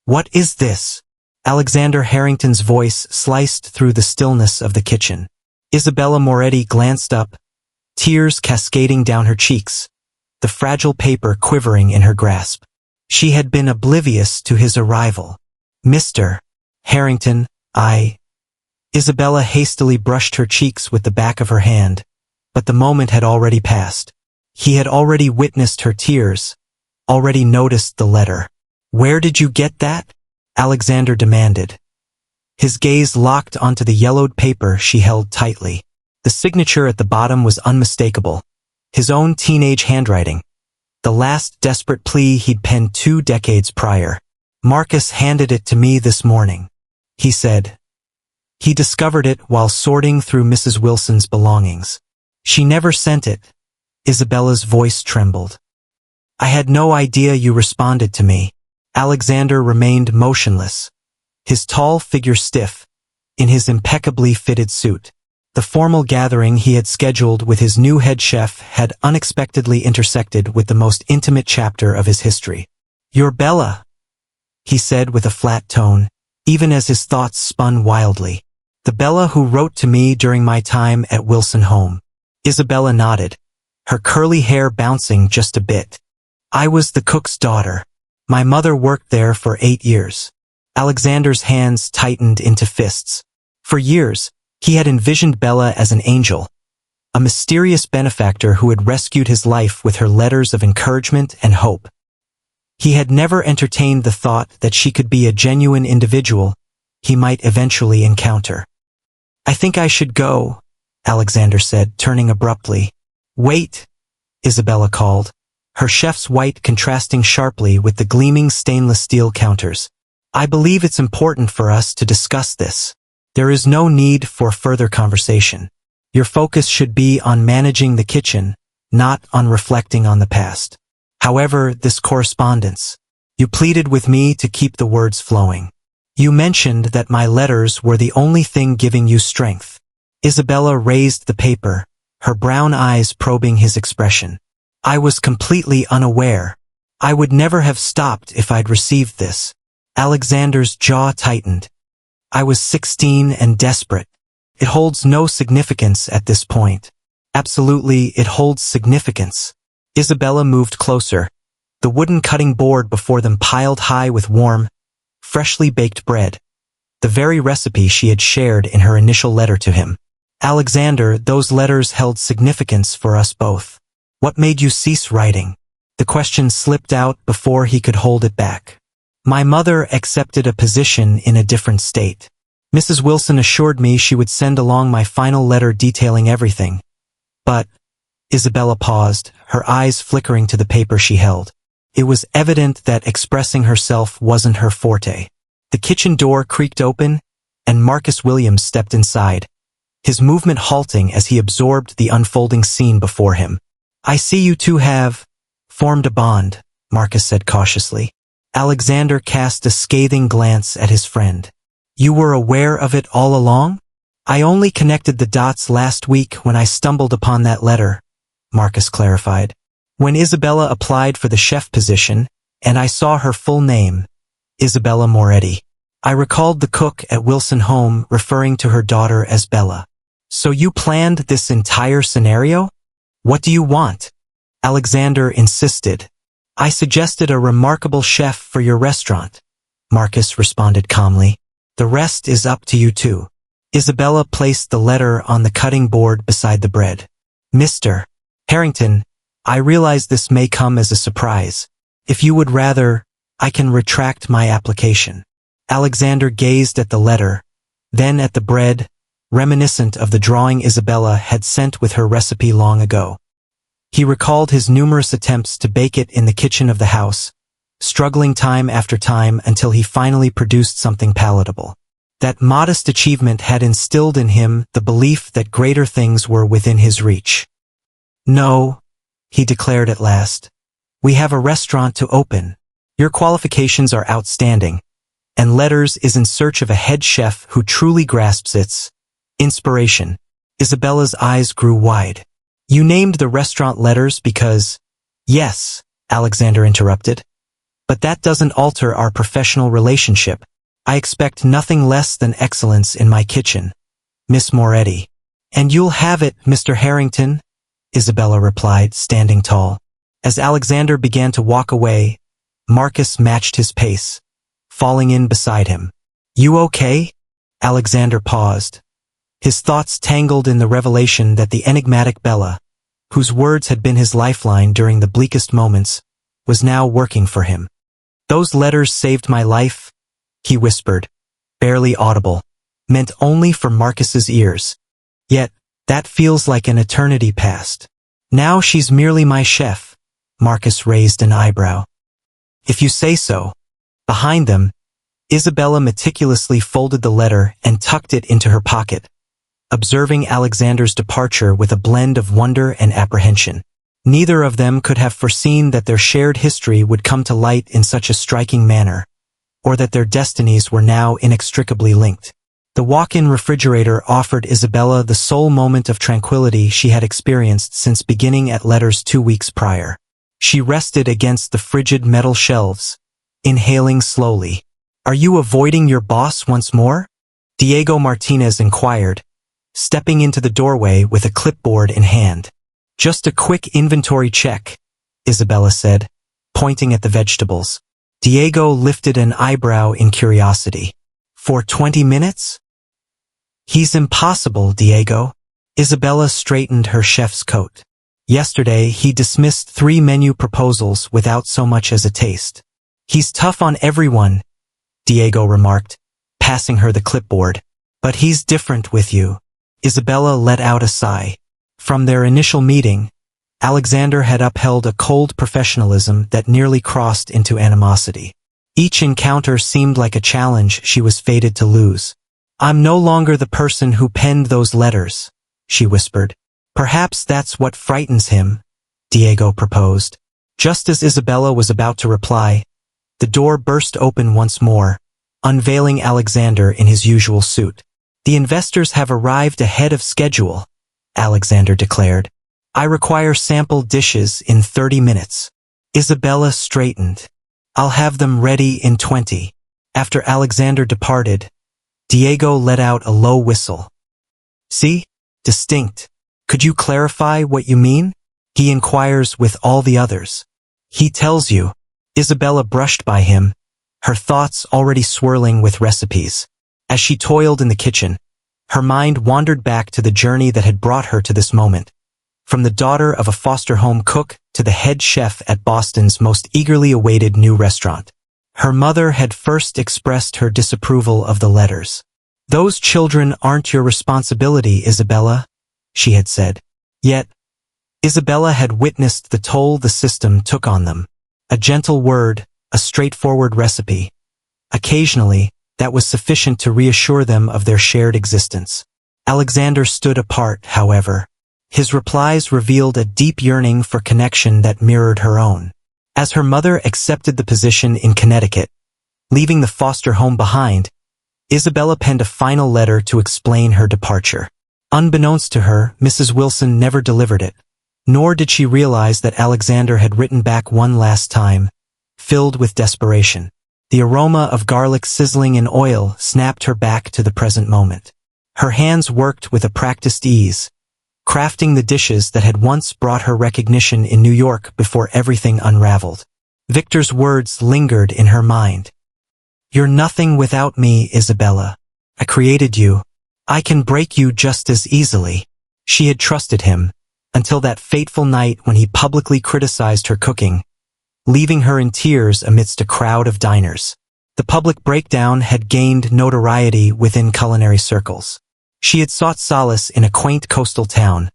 What is this? Alexander Harrington's voice sliced through the stillness of the kitchen. Isabella Moretti glanced up, tears cascading down her cheeks, the fragile paper quivering in her grasp. She had been oblivious to his arrival. Mr. Harrington, Isabella hastily brushed her cheeks with the back of her hand, but the moment had already passed. He had already witnessed her tears, already noticed the letter. Where did you get that? Alexander demanded. His gaze locked onto the yellowed paper she held tightly. The signature at the bottom was unmistakable. His own teenage handwriting. The last desperate plea he'd penned 2 decades prior. Marcus handed it to me this morning, he said. He discovered it while sorting through Mrs. Wilson's belongings. She never sent it. Isabella's voice trembled. I had no idea you responded to me. Alexander remained motionless, his tall figure stiff, in his impeccably fitted suit. The formal gathering he had scheduled with his new head chef had unexpectedly intersected with the most intimate chapter of his history. You're Bella, he said with a flat tone, even as his thoughts spun wildly. The Bella who wrote to me during my time at Wilson Home. Isabella nodded, her curly hair bouncing just a bit. I was the cook's daughter. My mother worked there for 8 years. Alexander's hands tightened into fists. For years, he had envisioned Bella as an angel, a mysterious benefactor who had rescued his life with her letters of encouragement and hope. He had never entertained the thought that she could be a genuine individual he might eventually encounter. I think I should go, Alexander said, turning abruptly. Wait, Isabella called, her chef's white contrasting sharply with the gleaming stainless steel counters. I believe it's important for us to discuss this. There is no need for further conversation. Your focus should be on managing the kitchen, not on reflecting on the past. However, this correspondence. You pleaded with me to keep the words flowing. You mentioned that my letters were the only thing giving you strength. Isabella raised the paper, her brown eyes probing his expression. I was completely unaware. I would never have stopped if I'd received this. Alexander's jaw tightened. I was 16 and desperate. It holds no significance at this point. Absolutely, it holds significance. Isabella moved closer, the wooden cutting board before them piled high with warm, freshly baked bread, the very recipe she had shared in her initial letter to him. Alexander, those letters held significance for us both. What made you cease writing? The question slipped out before he could hold it back. My mother accepted a position in a different state. Mrs. Wilson assured me she would send along my final letter detailing everything. But, Isabella paused, her eyes flickering to the paper she held. It was evident that expressing herself wasn't her forte. The kitchen door creaked open, and Marcus Williams stepped inside, his movement halting as he absorbed the unfolding scene before him. I see you two have formed a bond, Marcus said cautiously. Alexander cast a scathing glance at his friend. You were aware of it all along? I only connected the dots last week when I stumbled upon that letter, Marcus clarified. When Isabella applied for the chef position, and I saw her full name, Isabella Moretti, I recalled the cook at Wilson Home referring to her daughter as Bella. So you planned this entire scenario? What do you want? Alexander insisted. I suggested a remarkable chef for your restaurant, Marcus responded calmly. The rest is up to you two. Isabella placed the letter on the cutting board beside the bread. Mr. Harrington, I realize this may come as a surprise. If you would rather, I can retract my application. Alexander gazed at the letter, then at the bread, reminiscent of the drawing Isabella had sent with her recipe long ago. He recalled his numerous attempts to bake it in the kitchen of the house, struggling time after time until he finally produced something palatable. That modest achievement had instilled in him the belief that greater things were within his reach. No, he declared at last. We have a restaurant to open. Your qualifications are outstanding, and Letters is in search of a head chef who truly grasps its inspiration. Isabella's eyes grew wide. You named the restaurant Letters because… Yes, Alexander interrupted. But that doesn't alter our professional relationship. I expect nothing less than excellence in my kitchen, Miss Moretti. And you'll have it, Mr. Harrington, Isabella replied, standing tall. As Alexander began to walk away, Marcus matched his pace, falling in beside him. You okay? Alexander paused, his thoughts tangled in the revelation that the enigmatic Bella, whose words had been his lifeline during the bleakest moments, was now working for him. Those letters saved my life, he whispered, barely audible, meant only for Marcus's ears. Yet, that feels like an eternity past. Now she's merely my chef, Marcus raised an eyebrow. If you say so. Behind them, Isabella meticulously folded the letter and tucked it into her pocket, observing Alexander's departure with a blend of wonder and apprehension. Neither of them could have foreseen that their shared history would come to light in such a striking manner, or that their destinies were now inextricably linked. The walk-in refrigerator offered Isabella the sole moment of tranquility she had experienced since beginning at Letters 2 weeks prior. She rested against the frigid metal shelves, inhaling slowly. Are you avoiding your boss once more? Diego Martinez inquired, stepping into the doorway with a clipboard in hand. Just a quick inventory check, Isabella said, pointing at the vegetables. Diego lifted an eyebrow in curiosity. For 20 minutes? He's impossible, Diego. Isabella straightened her chef's coat. Yesterday, he dismissed 3 menu proposals without so much as a taste. He's tough on everyone, Diego remarked, passing her the clipboard. But he's different with you. Isabella let out a sigh. From their initial meeting, Alexander had upheld a cold professionalism that nearly crossed into animosity. Each encounter seemed like a challenge she was fated to lose. I'm no longer the person who penned those letters, she whispered. Perhaps that's what frightens him, Diego proposed. Just as Isabella was about to reply, the door burst open once more, unveiling Alexander in his usual suit. The investors have arrived ahead of schedule, Alexander declared. I require sample dishes in 30 minutes. Isabella straightened. I'll have them ready in 20. After Alexander departed, Diego let out a low whistle. See? Distinct. Could you clarify what you mean? He inquires with all the others. He tells you. Isabella brushed by him, her thoughts already swirling with recipes. As she toiled in the kitchen, her mind wandered back to the journey that had brought her to this moment. From the daughter of a foster home cook to the head chef at Boston's most eagerly awaited new restaurant. Her mother had first expressed her disapproval of the letters. Those children aren't your responsibility, Isabella, she had said. Yet, Isabella had witnessed the toll the system took on them. A gentle word, a straightforward recipe. Occasionally, that was sufficient to reassure them of their shared existence. Alexander stood apart, however. His replies revealed a deep yearning for connection that mirrored her own. As her mother accepted the position in Connecticut, leaving the foster home behind, Isabella penned a final letter to explain her departure. Unbeknownst to her, Mrs. Wilson never delivered it, nor did she realize that Alexander had written back one last time, filled with desperation. The aroma of garlic sizzling in oil snapped her back to the present moment. Her hands worked with a practiced ease, crafting the dishes that had once brought her recognition in New York before everything unraveled. Victor's words lingered in her mind. You're nothing without me, Isabella. I created you. I can break you just as easily. She had trusted him, until that fateful night when he publicly criticized her cooking, leaving her in tears amidst a crowd of diners. The public breakdown had gained notoriety within culinary circles. She had sought solace in a quaint coastal town,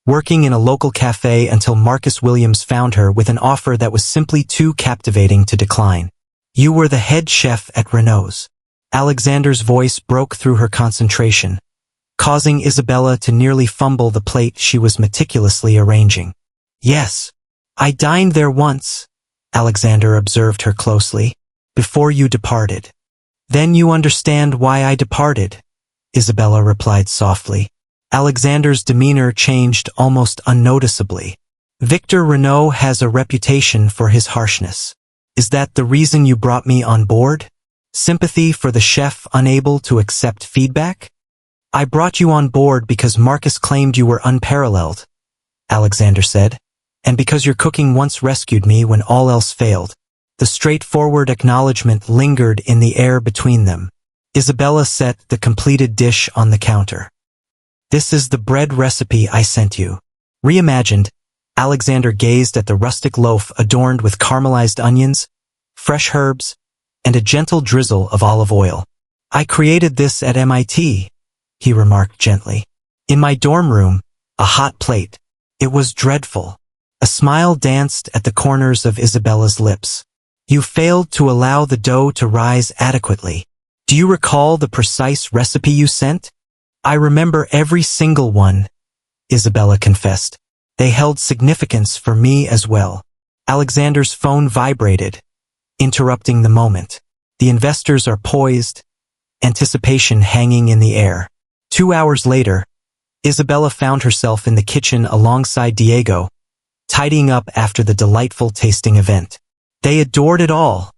working in a local cafe until Marcus Williams found her with an offer that was simply too captivating to decline. You were the head chef at Renault's. Alexander's voice broke through her concentration, causing Isabella to nearly fumble the plate she was meticulously arranging. Yes, I dined there once, Alexander observed her closely, before you departed. Then you understand why I departed, Isabella replied softly. Alexander's demeanor changed almost unnoticeably. Victor Renault has a reputation for his harshness. Is that the reason you brought me on board? Sympathy for the chef unable to accept feedback? I brought you on board because Marcus claimed you were unparalleled, Alexander said, and because your cooking once rescued me when all else failed. The straightforward acknowledgement lingered in the air between them. Isabella set the completed dish on the counter. This is the bread recipe I sent you. Reimagined, Alexander gazed at the rustic loaf adorned with caramelized onions, fresh herbs, and a gentle drizzle of olive oil. I created this at MIT, he remarked gently. In my dorm room, a hot plate. It was dreadful. A smile danced at the corners of Isabella's lips. You failed to allow the dough to rise adequately. Do you recall the precise recipe you sent? I remember every single one, Isabella confessed. They held significance for me as well. Alexander's phone vibrated, interrupting the moment. The investors are poised, anticipation hanging in the air. 2 hours later, Isabella found herself in the kitchen alongside Diego, tidying up after the delightful tasting event. They adored it all,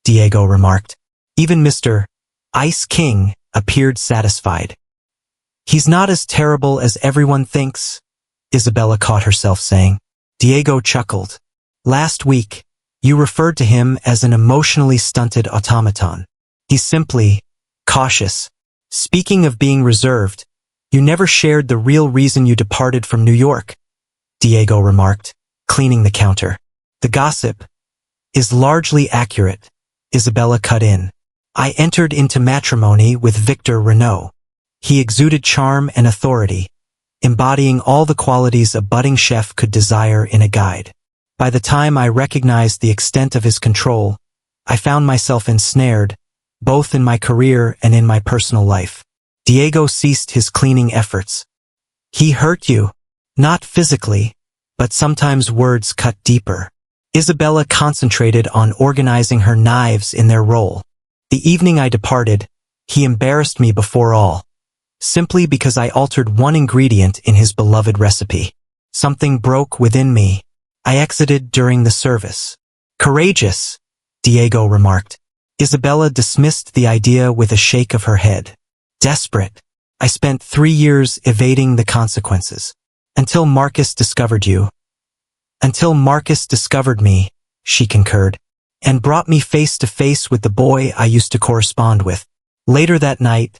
Diego remarked. Even Mr. Ice King appeared satisfied. He's not as terrible as everyone thinks, Isabella caught herself saying. Diego chuckled. Last week, you referred to him as an emotionally stunted automaton. He's simply cautious. Speaking of being reserved, you never shared the real reason you departed from New York, Diego remarked, cleaning the counter. The gossip is largely accurate, Isabella cut in. I entered into matrimony with Victor Renault. He exuded charm and authority, embodying all the qualities a budding chef could desire in a guide. By the time I recognized the extent of his control, I found myself ensnared, both in my career and in my personal life. Diego ceased his cleaning efforts. He hurt you, not physically, but sometimes words cut deeper. Isabella concentrated on organizing her knives in their roll. The evening I departed, he embarrassed me before all, simply because I altered one ingredient in his beloved recipe. Something broke within me. I exited during the service. Courageous, Diego remarked. Isabella dismissed the idea with a shake of her head. Desperate. I spent 3 years evading the consequences. Until Marcus discovered you. Until Marcus discovered me, she concurred, and brought me face to face with the boy I used to correspond with. Later that night,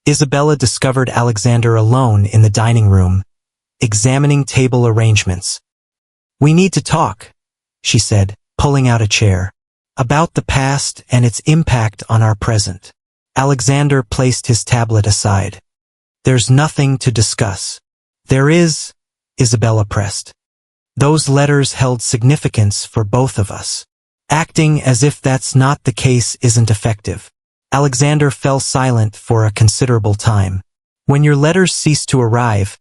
Isabella discovered Alexander alone in the dining room, examining table arrangements. We need to talk, she said, pulling out a chair, about the past and its impact on our present. Alexander placed his tablet aside. There's nothing to discuss. There is, Isabella pressed. Those letters held significance for both of us. Acting as if that's not the case isn't effective. Alexander fell silent for a considerable time. When your letters ceased to arrive,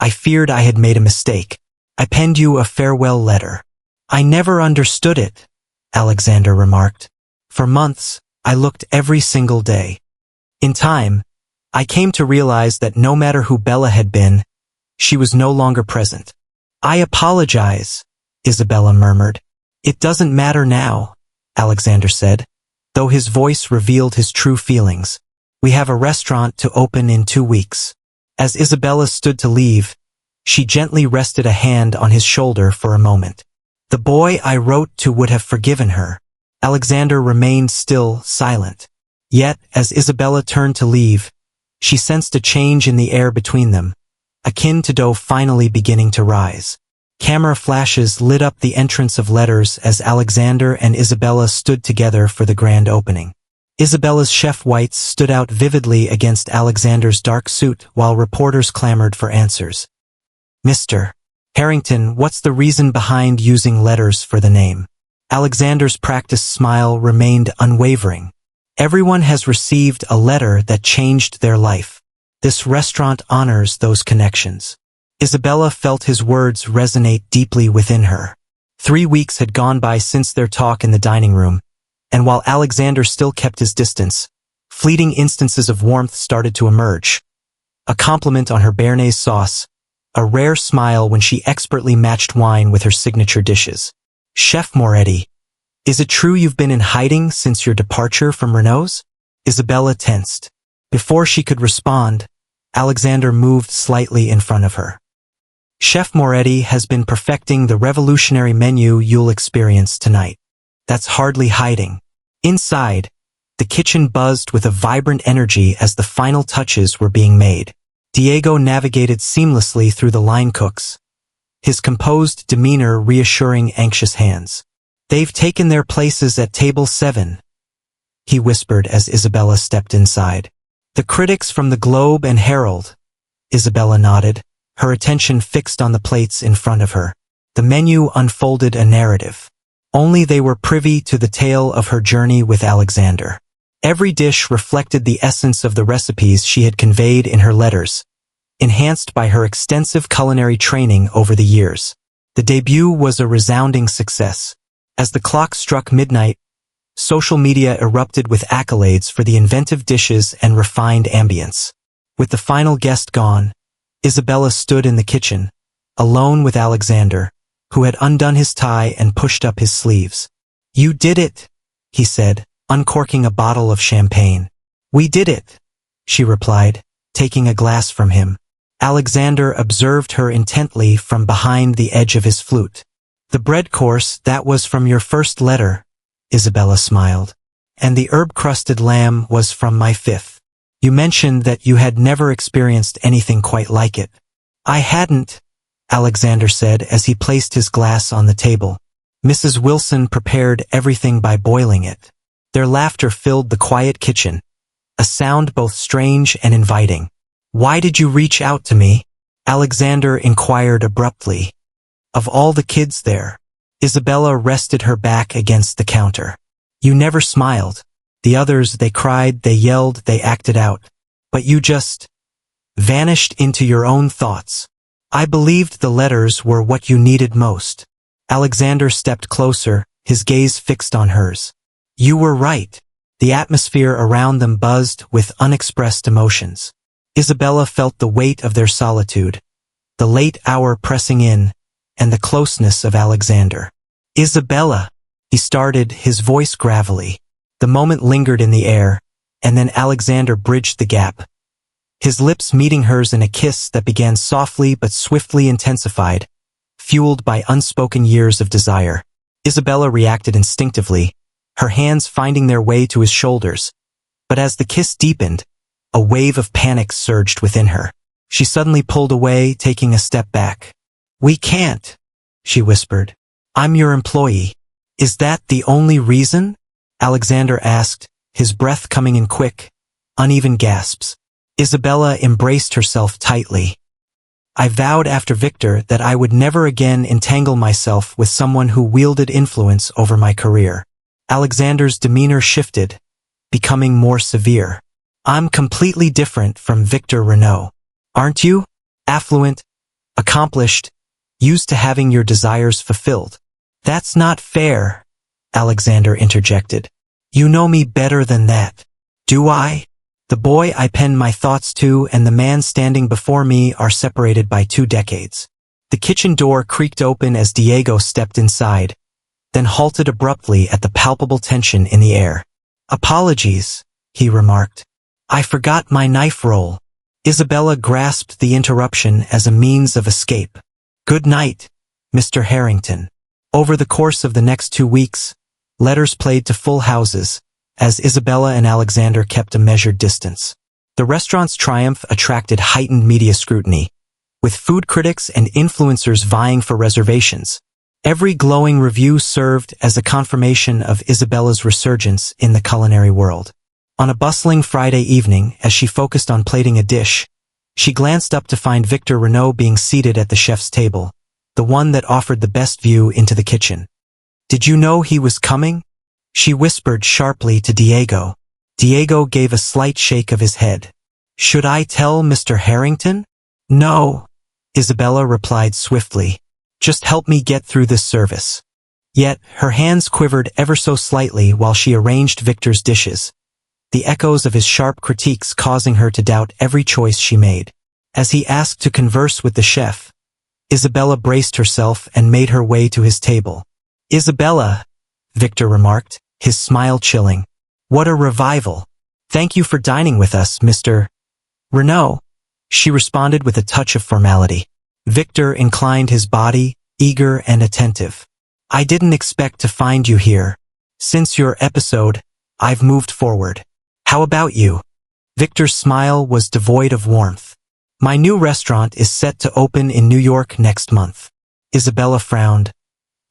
I feared I had made a mistake. I penned you a farewell letter. I never understood it, Alexander remarked. For months, I looked every single day. In time, I came to realize that no matter who Bella had been, she was no longer present. I apologize, Isabella murmured. It doesn't matter now, Alexander said, though his voice revealed his true feelings. We have a restaurant to open in 2 weeks. As Isabella stood to leave, she gently rested a hand on his shoulder for a moment. The boy I wrote to would have forgiven her. Alexander remained still, silent. Yet, as Isabella turned to leave, she sensed a change in the air between them, akin to dough finally beginning to rise. Camera flashes lit up the entrance of letters as Alexander and Isabella stood together for the grand opening. Isabella's chef whites stood out vividly against Alexander's dark suit while reporters clamored for answers. Mr. Harrington, what's the reason behind using letters for the name? Alexander's practiced smile remained unwavering. Everyone has received a letter that changed their life. This restaurant honors those connections. Isabella felt his words resonate deeply within her. 3 weeks had gone by since their talk in the dining room, and while Alexander still kept his distance, fleeting instances of warmth started to emerge. A compliment on her béarnaise sauce, a rare smile when she expertly matched wine with her signature dishes. Chef Moretti, Is it true you've been in hiding since your departure from Renault's? Isabella tensed. Before she could respond, Alexander moved slightly in front of her. Chef Moretti has been perfecting the revolutionary menu you'll experience tonight. That's hardly hiding. Inside, the kitchen buzzed with a vibrant energy as the final touches were being made. Diego navigated seamlessly through the line cooks, his composed demeanor reassuring anxious hands. They've taken their places at table 7, he whispered as Isabella stepped inside. The critics from the Globe and Herald. Isabella nodded, her attention fixed on the plates in front of her. The menu unfolded a narrative. Only they were privy to the tale of her journey with Alexander. Every dish reflected the essence of the recipes she had conveyed in her letters, enhanced by her extensive culinary training over the years. The debut was a resounding success. As the clock struck midnight, social media erupted with accolades for the inventive dishes and refined ambience. With the final guest gone, Isabella stood in the kitchen, alone with Alexander, who had undone his tie and pushed up his sleeves. "You did it," he said, uncorking a bottle of champagne. "We did it," she replied, taking a glass from him. Alexander observed her intently from behind the edge of his flute. "The bread course, that was from your first letter," Isabella smiled. "And the herb-crusted lamb was from my 5th. You mentioned that you had never experienced anything quite like it." "I hadn't," Alexander said as he placed his glass on the table. "Mrs. Wilson prepared everything by boiling it." Their laughter filled the quiet kitchen, a sound both strange and inviting. "Why did you reach out to me?" Alexander inquired abruptly. "Of all the kids there." Isabella rested her back against the counter. "You never smiled. The others, they cried, they yelled, they acted out. But you just vanished into your own thoughts. I believed the letters were what you needed most." Alexander stepped closer, his gaze fixed on hers. "You were right." The atmosphere around them buzzed with unexpressed emotions. Isabella felt the weight of their solitude, the late hour pressing in, and the closeness of Alexander. "Isabella," he started, his voice gravelly. The moment lingered in the air, and then Alexander bridged the gap, his lips meeting hers in a kiss that began softly but swiftly intensified, fueled by unspoken years of desire. Isabella reacted instinctively, her hands finding their way to his shoulders, but as the kiss deepened, a wave of panic surged within her. She suddenly pulled away, taking a step back. "We can't," she whispered. "I'm your employee." "Is that the only reason?" Alexander asked, his breath coming in quick, uneven gasps. Isabella embraced herself tightly. "I vowed after Victor that I would never again entangle myself with someone who wielded influence over my career." Alexander's demeanor shifted, becoming more severe. "I'm completely different from Victor Renault. Aren't you? Affluent, accomplished, used to having your desires fulfilled." "That's not fair," Alexander interjected. "You know me better than that." "Do I? The boy I pen my thoughts to and the man standing before me are separated by 2 decades. The kitchen door creaked open as Diego stepped inside, then halted abruptly at the palpable tension in the air. "Apologies," he remarked. "I forgot my knife roll." Isabella grasped the interruption as a means of escape. "Good night, Mr. Harrington." Over the course of the next 2 weeks, letters played to full houses, as Isabella and Alexander kept a measured distance. The restaurant's triumph attracted heightened media scrutiny, with food critics and influencers vying for reservations. Every glowing review served as a confirmation of Isabella's resurgence in the culinary world. On a bustling Friday evening, as she focused on plating a dish, she glanced up to find Victor Renault being seated at the chef's table, the one that offered the best view into the kitchen. "Did you know he was coming?" she whispered sharply to Diego. Diego gave a slight shake of his head. "Should I tell Mr. Harrington?" "No," Isabella replied swiftly. "Just help me get through this service." Yet, her hands quivered ever so slightly while she arranged Victor's dishes, the echoes of his sharp critiques causing her to doubt every choice she made. As he asked to converse with the chef, Isabella braced herself and made her way to his table. "Isabella," Victor remarked, his smile chilling. What a revival. Thank you for dining with us, Mr. Renaud, she responded with a touch of formality. Victor inclined his body, eager and attentive. I didn't expect to find you here. Since your episode, I've moved forward. How about you? Victor's smile was devoid of warmth. My new restaurant is set to open in New York next month. Isabella frowned.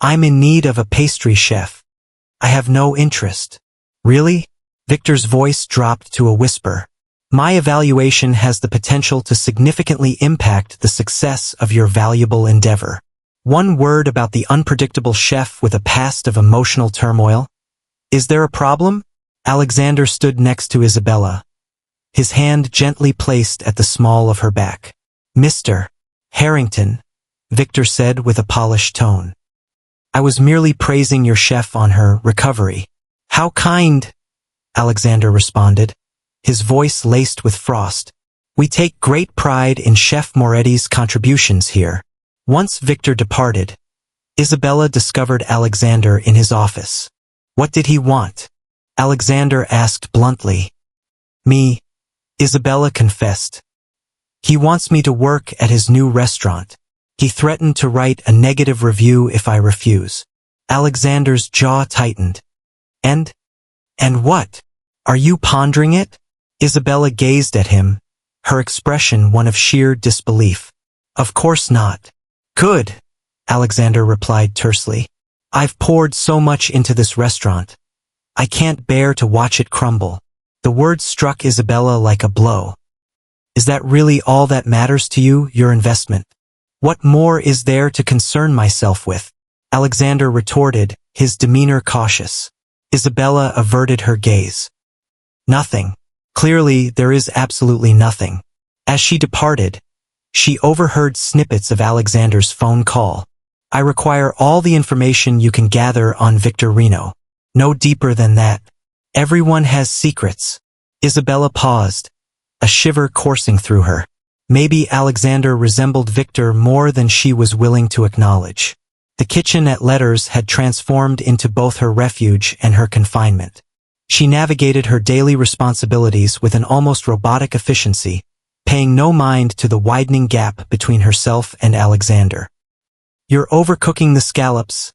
I'm in need of a pastry chef. I have no interest. Really? Victor's voice dropped to a whisper. My evaluation has the potential to significantly impact the success of your valuable endeavor. One word about the unpredictable chef with a past of emotional turmoil? Is there a problem? Alexander stood next to Isabella, his hand gently placed at the small of her back. Mr. Harrington, Victor said with a polished tone. I was merely praising your chef on her recovery. How kind, Alexander responded, his voice laced with frost. We take great pride in Chef Moretti's contributions here. Once Victor departed, Isabella discovered Alexander in his office. What did he want? Alexander asked bluntly. Me, Isabella confessed. He wants me to work at his new restaurant. He threatened to write a negative review if I refuse. Alexander's jaw tightened. And what? Are you pondering it? Isabella gazed at him, her expression one of sheer disbelief. Of course not. Good, Alexander replied tersely. I've poured so much into this restaurant. I can't bear to watch it crumble. The words struck Isabella like a blow. Is that really all that matters to you, your investment? What more is there to concern myself with? Alexander retorted, his demeanor cautious. Isabella averted her gaze. Nothing. Clearly, there is absolutely nothing. As she departed, she overheard snippets of Alexander's phone call. I require all the information you can gather on Victor Renaud. No deeper than that. Everyone has secrets. Isabella paused, a shiver coursing through her. Maybe Alexander resembled Victor more than she was willing to acknowledge. The kitchen at Letters had transformed into both her refuge and her confinement. She navigated her daily responsibilities with an almost robotic efficiency, paying no mind to the widening gap between herself and Alexander. You're overcooking the scallops,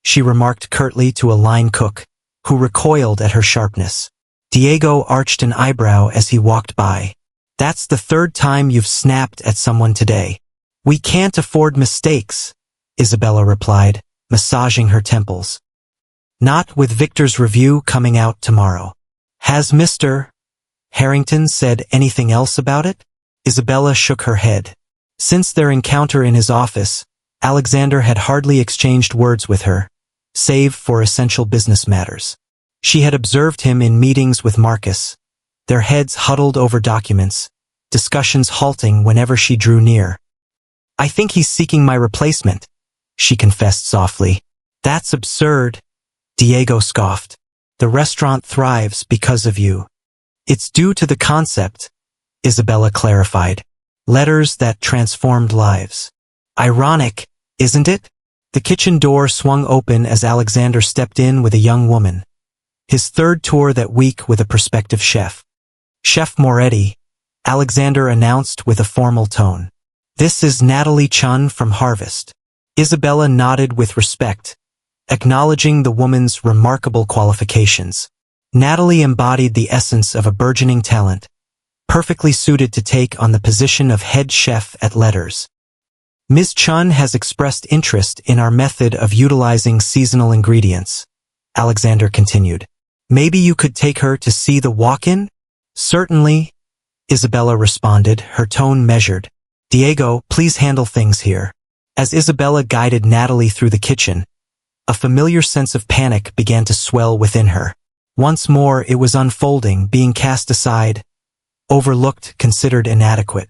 she remarked curtly to a line cook, who recoiled at her sharpness. Diego arched an eyebrow as he walked by. That's the third time you've snapped at someone today. We can't afford mistakes, Isabella replied, massaging her temples. Not with Victor's review coming out tomorrow. Has Mr. Harrington said anything else about it? Isabella shook her head. Since their encounter in his office, Alexander had hardly exchanged words with her, save for essential business matters. She had observed him in meetings with Marcus, their heads huddled over documents, discussions halting whenever she drew near. I think he's seeking my replacement, she confessed softly. That's absurd, Diego scoffed. The restaurant thrives because of you. It's due to the concept, Isabella clarified. Letters that transformed lives. Ironic, isn't it? The kitchen door swung open as Alexander stepped in with a young woman. His third tour that week with a prospective chef. Chef Moretti, Alexander announced with a formal tone. This is Natalie Chun from Harvest. Isabella nodded with respect, acknowledging the woman's remarkable qualifications. Natalie embodied the essence of a burgeoning talent, perfectly suited to take on the position of head chef at Letters. Ms. Chun has expressed interest in our method of utilizing seasonal ingredients, Alexander continued. Maybe you could take her to see the walk-in? Certainly, Isabella responded, her tone measured. Diego, please handle things here. As Isabella guided Natalie through the kitchen, a familiar sense of panic began to swell within her. Once more it was unfolding, being cast aside, overlooked, considered inadequate.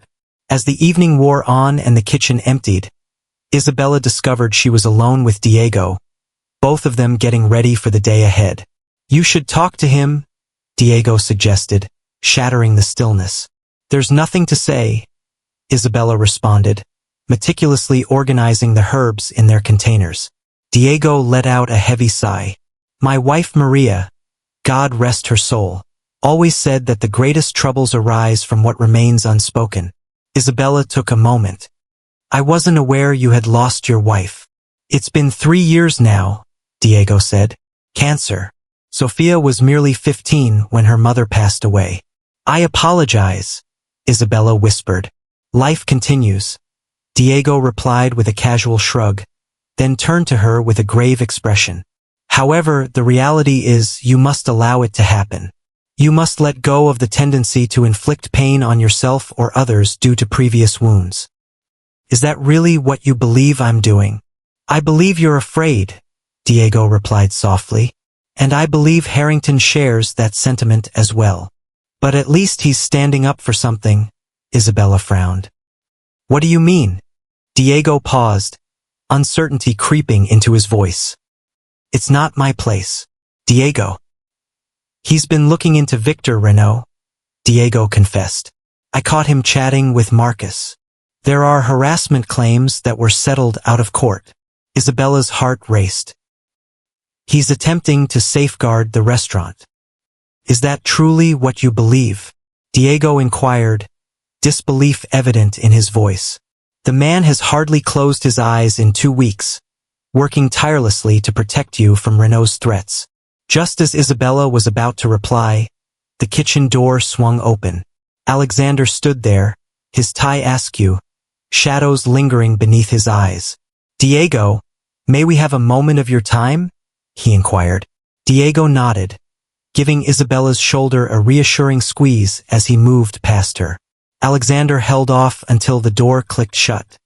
As the evening wore on and the kitchen emptied, Isabella discovered she was alone with Diego, both of them getting ready for the day ahead. You should talk to him, Diego suggested, shattering the stillness. There's nothing to say, Isabella responded, meticulously organizing the herbs in their containers. Diego let out a heavy sigh. My wife Maria, God rest her soul, always said that the greatest troubles arise from what remains unspoken. Isabella took a moment. I wasn't aware you had lost your wife. It's been 3 years now, Diego said. Cancer. Sofia was merely 15 when her mother passed away. I apologize, Isabella whispered. Life continues. Diego replied with a casual shrug, then turned to her with a grave expression. However, the reality is you must allow it to happen. You must let go of the tendency to inflict pain on yourself or others due to previous wounds. Is that really what you believe I'm doing? I believe you're afraid, Diego replied softly, and I believe Harrington shares that sentiment as well. But at least he's standing up for something, Isabella frowned. What do you mean? Diego paused, uncertainty creeping into his voice. It's not my place, Diego. He's been looking into Victor Renault, Diego confessed. I caught him chatting with Marcus. There are harassment claims that were settled out of court. Isabella's heart raced. He's attempting to safeguard the restaurant. Is that truly what you believe? Diego inquired, disbelief evident in his voice. The man has hardly closed his eyes in 2 weeks, working tirelessly to protect you from Renault's threats. Just as Isabella was about to reply, the kitchen door swung open. Alexander stood there, his tie askew, shadows lingering beneath his eyes. Diego, may we have a moment of your time? He inquired. Diego nodded, giving Isabella's shoulder a reassuring squeeze as he moved past her. Alexander held off until the door clicked shut.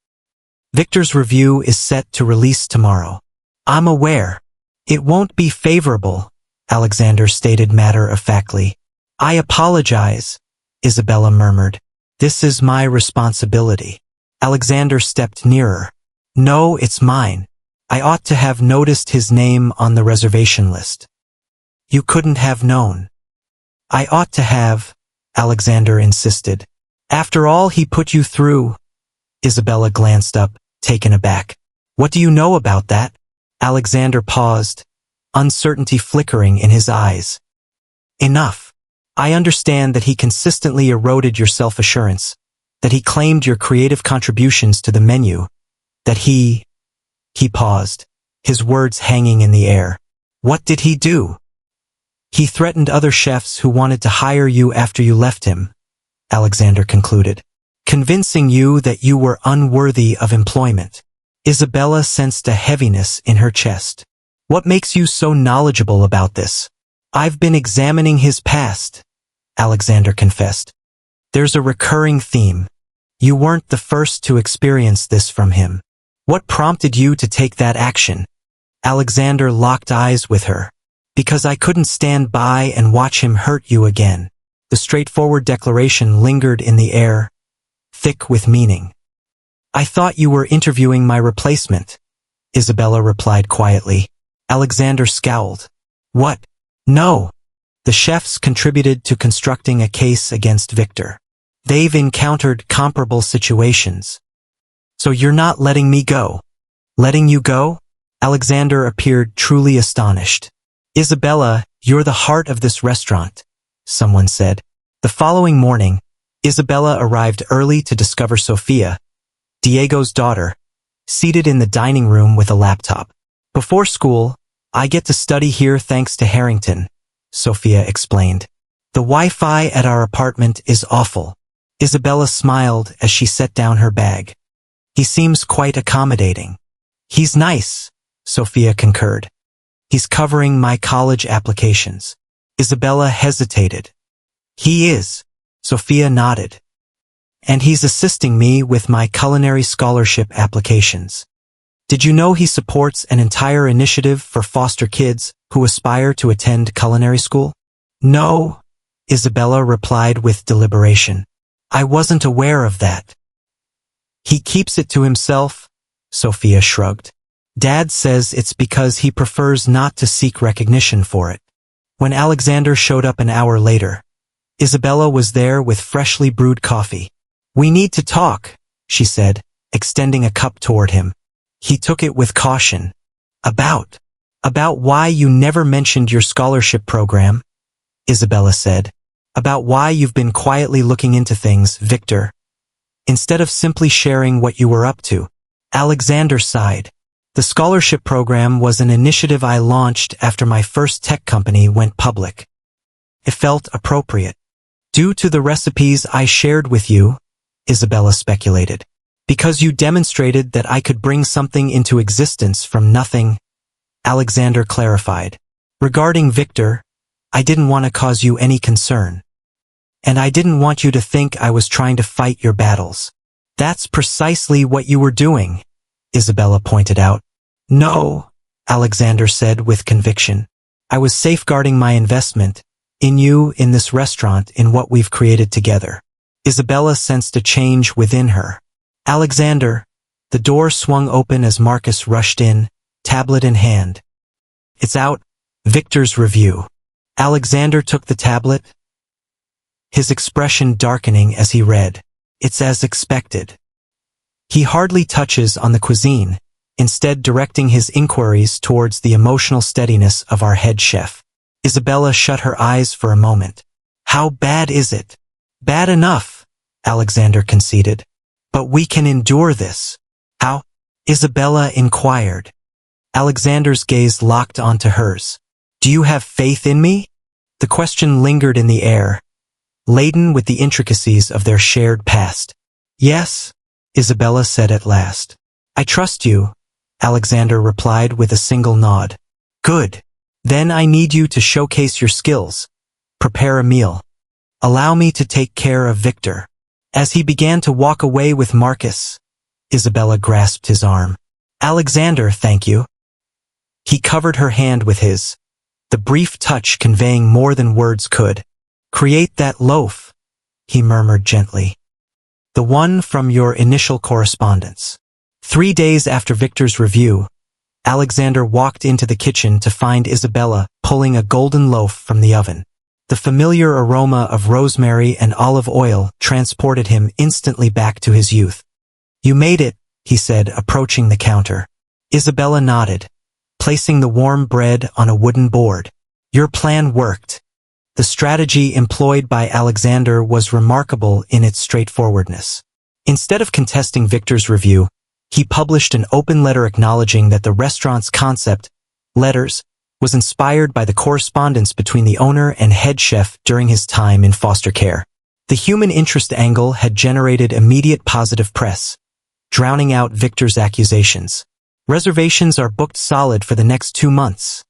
Victor's review is set to release tomorrow. I'm aware. It won't be favorable, Alexander stated matter-of-factly. I apologize, Isabella murmured. This is my responsibility. Alexander stepped nearer. No, it's mine. I ought to have noticed his name on the reservation list. You couldn't have known. I ought to have, Alexander insisted. After all he put you through. Isabella glanced up, taken aback. What do you know about that? Alexander paused, uncertainty flickering in his eyes. Enough. I understand that he consistently eroded your self-assurance, that he claimed your creative contributions to the menu, that he paused, his words hanging in the air. What did he do? He threatened other chefs who wanted to hire you after you left him, Alexander concluded, convincing you that you were unworthy of employment. Isabella sensed a heaviness in her chest. What makes you so knowledgeable about this? I've been examining his past, Alexander confessed. There's a recurring theme. You weren't the first to experience this from him. What prompted you to take that action? Alexander locked eyes with her. Because I couldn't stand by and watch him hurt you again. The straightforward declaration lingered in the air, thick with meaning. I thought you were interviewing my replacement, Isabella replied quietly. Alexander scowled. What? No. The chefs contributed to constructing a case against Victor. They've encountered comparable situations. So you're not letting me go? Letting you go? Alexander appeared truly astonished. Isabella, you're the heart of this restaurant, someone said. The following morning, Isabella arrived early to discover Sofia, Diego's daughter, seated in the dining room with a laptop. Before school, I get to study here thanks to Harrington, Sofia explained. The Wi-Fi at our apartment is awful. Isabella smiled as she set down her bag. He seems quite accommodating. He's nice, Sofia concurred. He's covering my college applications. Isabella hesitated. He is, Sofia nodded. And he's assisting me with my culinary scholarship applications. Did you know he supports an entire initiative for foster kids who aspire to attend culinary school? No, Isabella replied with deliberation. I wasn't aware of that. He keeps it to himself, Sofia shrugged. Dad says it's because he prefers not to seek recognition for it. When Alexander showed up an hour later, Isabella was there with freshly brewed coffee. We need to talk, she said, extending a cup toward him. He took it with caution. About About why you never mentioned your scholarship program, Isabella said. About why you've been quietly looking into things, Victor, instead of simply sharing what you were up to. Alexander sighed. The scholarship program was an initiative I launched after my first tech company went public. It felt appropriate. Due to the recipes I shared with you, Isabella speculated. Because you demonstrated that I could bring something into existence from nothing, Alexander clarified. Regarding Victor, I didn't want to cause you any concern. And I didn't want you to think I was trying to fight your battles. That's precisely what you were doing, Isabella pointed out. No, Alexander said with conviction. I was safeguarding my investment, in you, in this restaurant, in what we've created together. Isabella sensed a change within her. Alexander, the door swung open as Marcus rushed in, tablet in hand. It's out, Victor's review. Alexander took the tablet, his expression darkening as he read. It's as expected. He hardly touches on the cuisine, instead directing his inquiries towards the emotional steadiness of our head chef. Isabella shut her eyes for a moment. How bad is it? Bad enough, Alexander conceded. But we can endure this. How? Isabella inquired. Alexander's gaze locked onto hers. Do you have faith in me? The question lingered in the air, laden with the intricacies of their shared past. Yes, Isabella said at last. I trust you, Alexander replied with a single nod. Good. Then I need you to showcase your skills. Prepare a meal. Allow me to take care of Victor. As he began to walk away with Marcus, Isabella grasped his arm. Alexander, thank you. He covered her hand with his, the brief touch conveying more than words could. Create that loaf, he murmured gently. The one from your initial correspondence. 3 days after Victor's review, Alexander walked into the kitchen to find Isabella pulling a golden loaf from the oven. The familiar aroma of rosemary and olive oil transported him instantly back to his youth. You made it, he said, approaching the counter. Isabella nodded, placing the warm bread on a wooden board. Your plan worked. The strategy employed by Alexander was remarkable in its straightforwardness. Instead of contesting Victor's review, he published an open letter acknowledging that the restaurant's concept, letters, was inspired by the correspondence between the owner and head chef during his time in foster care. The human interest angle had generated immediate positive press, drowning out Victor's accusations. Reservations are booked solid for the next 2 months,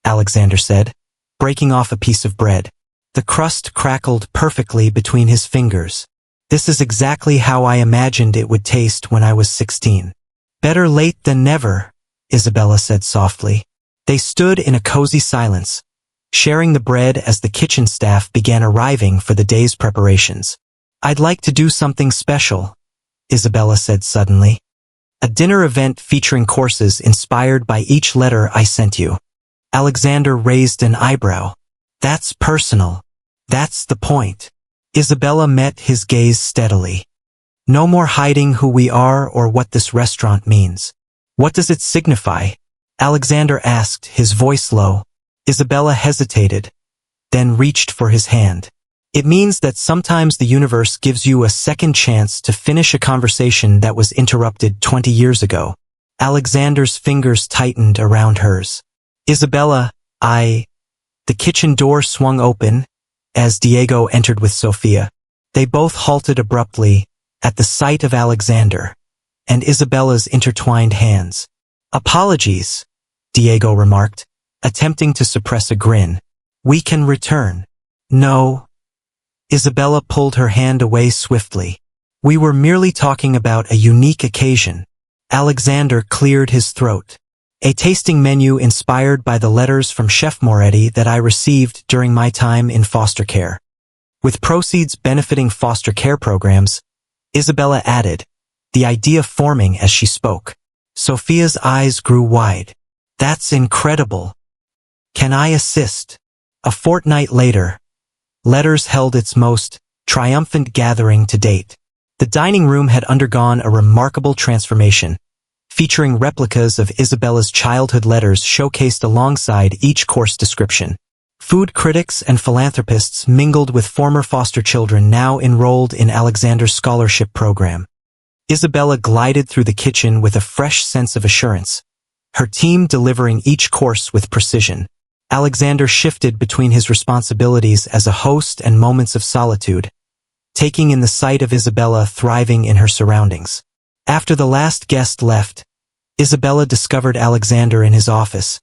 Alexander said, breaking off a piece of bread. The crust crackled perfectly between his fingers. This is exactly how I imagined it would taste when I was 16. Better late than never, Isabella said softly. They stood in a cozy silence, sharing the bread as the kitchen staff began arriving for the day's preparations. I'd like to do something special, Isabella said suddenly. A dinner event featuring courses inspired by each letter I sent you. Alexander raised an eyebrow. That's personal. That's the point. Isabella met his gaze steadily. No more hiding who we are or what this restaurant means. What does it signify? Alexander asked, his voice low. Isabella hesitated, then reached for his hand. It means that sometimes the universe gives you a second chance to finish a conversation that was interrupted 20 years ago. Alexander's fingers tightened around hers. Isabella, The kitchen door swung open as Diego entered with Sofia. They both halted abruptly at the sight of Alexander and Isabella's intertwined hands. Apologies, Diego remarked, attempting to suppress a grin. We can return. No. Isabella pulled her hand away swiftly. We were merely talking about a unique occasion. Alexander cleared his throat. A tasting menu inspired by the letters from Chef Moretti that I received during my time in foster care. With proceeds benefiting foster care programs, Isabella added, the idea forming as she spoke. Sofia's eyes grew wide. That's incredible. Can I assist? A fortnight later, Letters held its most triumphant gathering to date. The dining room had undergone a remarkable transformation, featuring replicas of Isabella's childhood letters showcased alongside each course description. Food critics and philanthropists mingled with former foster children now enrolled in Alexander's scholarship program. Isabella glided through the kitchen with a fresh sense of assurance, her team delivering each course with precision. Alexander shifted between his responsibilities as a host and moments of solitude, taking in the sight of Isabella thriving in her surroundings. After the last guest left, Isabella discovered Alexander in his office,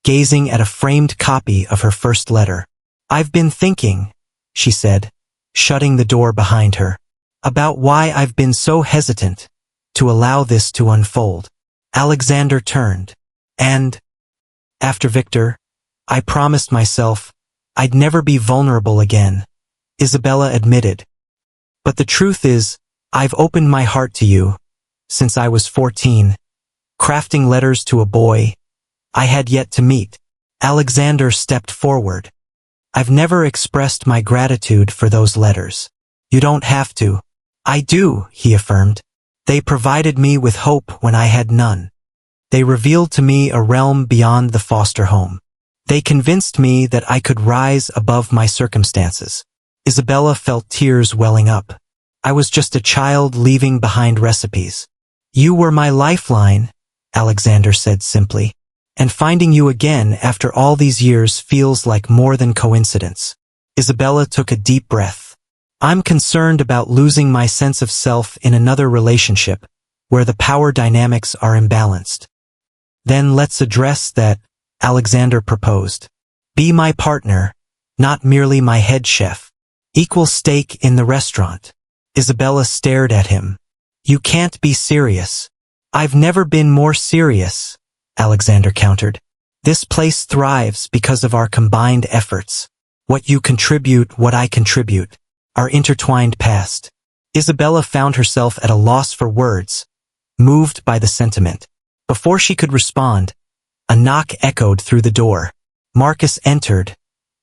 gazing at a framed copy of her first letter. "I've been thinking," she said, shutting the door behind her, "about why I've been so hesitant to allow this to unfold." Alexander turned. "And after Victor, I promised myself I'd never be vulnerable again," Isabella admitted. "But the truth is, I've opened my heart to you since I was 14, crafting letters to a boy I had yet to meet." Alexander stepped forward. "I've never expressed my gratitude for those letters." "You don't have to." "I do," he affirmed. "They provided me with hope when I had none. They revealed to me a realm beyond the foster home. They convinced me that I could rise above my circumstances." Isabella felt tears welling up. "I was just a child leaving behind recipes. You were my lifeline," Alexander said simply. "And finding you again after all these years feels like more than coincidence." Isabella took a deep breath. "I'm concerned about losing my sense of self in another relationship, where the power dynamics are imbalanced." "Then let's address that," Alexander proposed. "Be my partner, not merely my head chef. Equal stake in the restaurant." Isabella stared at him. "You can't be serious." "I've never been more serious," Alexander countered. "This place thrives because of our combined efforts. What you contribute, what I contribute, our intertwined past." Isabella found herself at a loss for words, moved by the sentiment. Before she could respond, a knock echoed through the door. Marcus entered,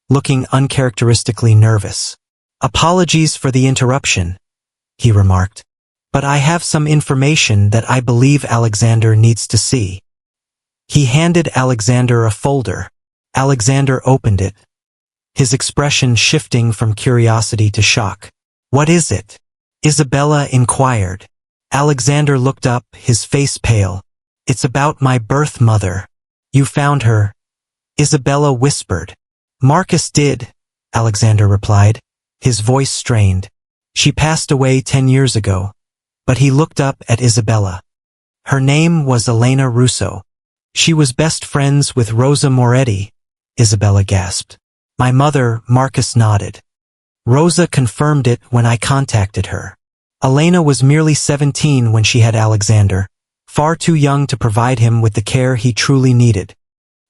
looking uncharacteristically nervous. "Apologies for the interruption," he remarked, "but I have some information that I believe Alexander needs to see." He handed Alexander a folder. Alexander opened it, his expression shifting from curiosity to shock. "What is it?" Isabella inquired. Alexander looked up, his face pale. "It's about my birth mother." "You found her?" Isabella whispered. "Marcus did," Alexander replied, his voice strained. "She passed away 10 years ago." But he looked up at Isabella. "Her name was Elena Russo. She was best friends with Rosa Moretti," Isabella gasped. "My mother," Marcus nodded. "Rosa confirmed it when I contacted her. Elena was merely 17 when she had Alexander, far too young to provide him with the care he truly needed.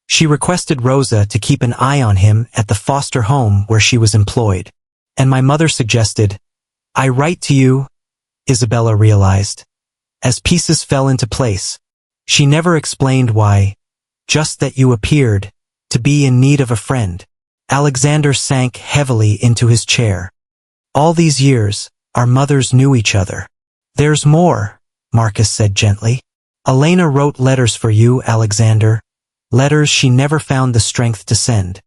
She requested Rosa to keep an eye on him at the foster home where she was employed. And my mother suggested, I write to you," Isabella realized, as pieces fell into place. She never explained why, just that you appeared to be in need of a friend. Alexander sank heavily into his chair. "All these years, our mothers knew each other." "There's more," Marcus said gently. "Elena wrote letters for you, Alexander, letters she never found the strength to send."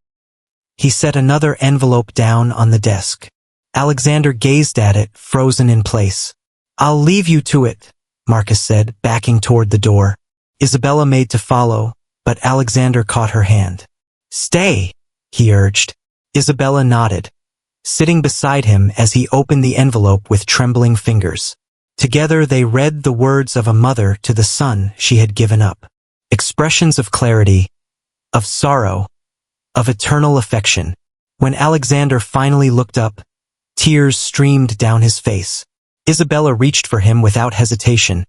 He set another envelope down on the desk. Alexander gazed at it, frozen in place. "I'll leave you to it," Marcus said, backing toward the door. Isabella made to follow, but Alexander caught her hand. "Stay," he urged. Isabella nodded, sitting beside him as he opened the envelope with trembling fingers. Together they read the words of a mother to the son she had given up. Expressions of clarity, of sorrow, of eternal affection. When Alexander finally looked up, tears streamed down his face. Isabella reached for him without hesitation,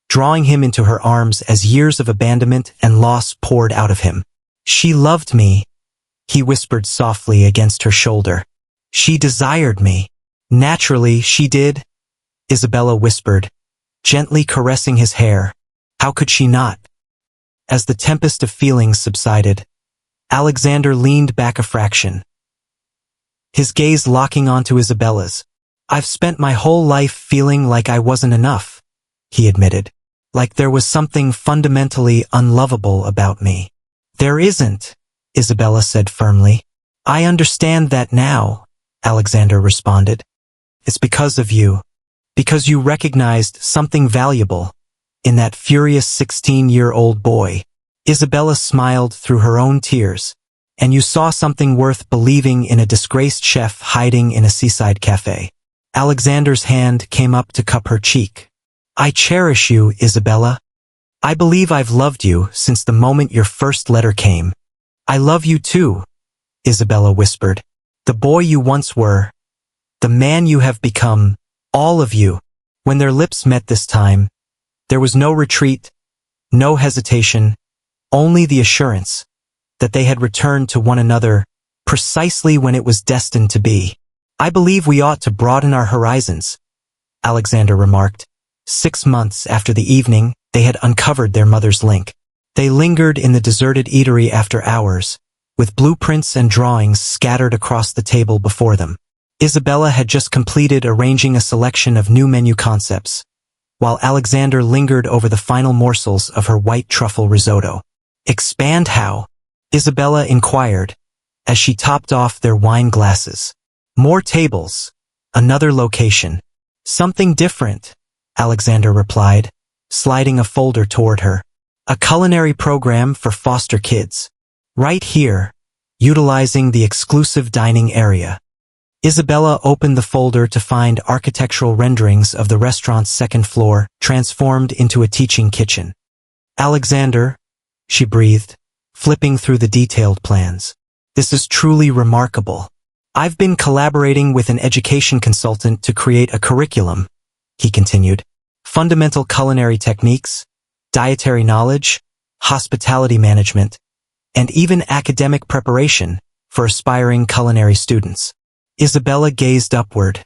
drawing him into her arms as years of abandonment and loss poured out of him. "She loved me," he whispered softly against her shoulder. "She desired me." "Naturally, she did," Isabella whispered, gently caressing his hair. "How could she not?" As the tempest of feelings subsided, Alexander leaned back a fraction, his gaze locking onto Isabella's. "I've spent my whole life feeling like I wasn't enough," he admitted. like there was something fundamentally unlovable about me. There isn't, Isabella said firmly. I understand that now, Alexander responded. It's because of you. Because you recognized something valuable in that furious 16-year-old boy. Isabella smiled through her own tears. And you saw something worth believing in a disgraced chef hiding in a seaside cafe. Alexander's hand came up to cup her cheek. I cherish you, Isabella. I believe I've loved you since the moment your first letter came. I love you too, Isabella whispered. The boy you once were. The man you have become. All of you. When their lips met this time, there was no retreat, no hesitation, only the assurance that they had returned to one another precisely when it was destined to be. I believe we ought to broaden our horizons, Alexander remarked. 6 months after the evening they had uncovered their mother's link. They lingered in the deserted eatery after hours, with blueprints and drawings scattered across the table before them. Isabella had just completed arranging a selection of new menu concepts, while Alexander lingered over the final morsels of her white truffle risotto. Expand how? Isabella inquired, as she topped off their wine glasses. More tables. Another location. Something different, Alexander replied, sliding a folder toward her. A culinary program for foster kids. Right here, utilizing the exclusive dining area. Isabella opened the folder to find architectural renderings of the restaurant's second floor, transformed into a teaching kitchen. Alexander, she breathed, flipping through the detailed plans. This is truly remarkable. I've been collaborating with an education consultant to create a curriculum, he continued. Fundamental culinary techniques, dietary knowledge, hospitality management, and even academic preparation for aspiring culinary students. Isabella gazed upward,